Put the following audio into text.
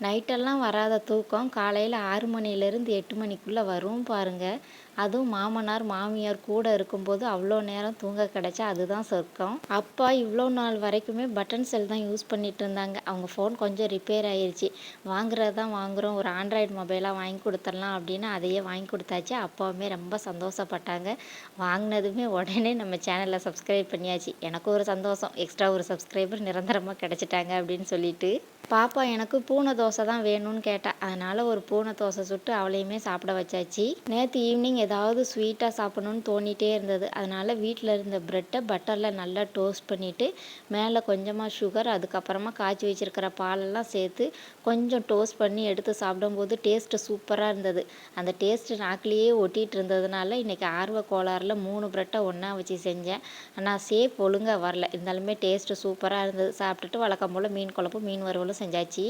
நைட்டெல்லாம் வராத தூக்கம் காலையில் 6 மணிலேருந்து 8 மணிக்குள்ளே வரும் பாருங்க. அதுவும் மாமனார் மாமியார் கூட இருக்கும்போது அவ்வளோ நேரம் தூங்க கிடைச்சா அதுதான் சொர்க்கம். அப்பா இவ்வளோ நாள் வரைக்குமே பட்டன் செல் தான் யூஸ் பண்ணிட்டு இருந்தாங்க. அவங்க ஃபோன் கொஞ்சம் ரிப்பேர் ஆயிடுச்சு. வாங்குறது தான் வாங்குகிறோம், ஒரு ஆண்ட்ராய்டு மொபைலாக வாங்கி கொடுத்துடலாம் அப்படின்னு அதையே வாங்கி கொடுத்தாச்சு. அப்பாவுமே ரொம்ப சந்தோஷப்பட்டாங்க. வாங்கினதுமே உடனே நம்ம சேனலில் சப்ஸ்கிரைப் பண்ணியாச்சு. எனக்கு ஒரு சந்தோஷம், எக்ஸ்ட்ரா ஒரு சப்ஸ்கிரைபர் நிரந்தரமாக கிடச்சிட்டாங்க அப்படின்னு சொல்லிட்டு. பாப்பா எனக்கு பூனை தோசை தான் வேணும்னு கேட்டா. அதனால் ஒரு பூனை தோசை சுட்டு அவளையுமே சாப்பிட வச்சாச்சு. நேற்று ஈவினிங் ஏதாவது ஸ்வீட்டாக சாப்பிடணும்னு தோணிகிட்டே இருந்தது. அதனால் வீட்டில் இருந்த ப்ரெட்டை பட்டரில் நல்லா டோஸ்ட் பண்ணிவிட்டு மேலே கொஞ்சமாக சுகர், அதுக்கப்புறமா காய்ச்சி வச்சுருக்கிற பாலெல்லாம் சேர்த்து கொஞ்சம் டோஸ்ட் பண்ணி எடுத்து சாப்பிடும்போது டேஸ்ட்டு சூப்பராக இருந்தது. அந்த டேஸ்ட்டு நாக்கிலேயே ஒட்டிகிட்டு இருந்ததுனால இன்றைக்கி ஆர்வ கோளாறில் 3 ப்ரெட்டை ஒன்றா வச்சு செஞ்சேன். ஆனால் ஷேப் ஒழுங்காக வரல. இருந்தாலுமே டேஸ்ட்டு சூப்பராக இருந்தது. சாப்பிட்டுட்டு வழக்கம் போல் மீன் குழம்பு மீன் வறுவலும் செஞ்சாச்சு.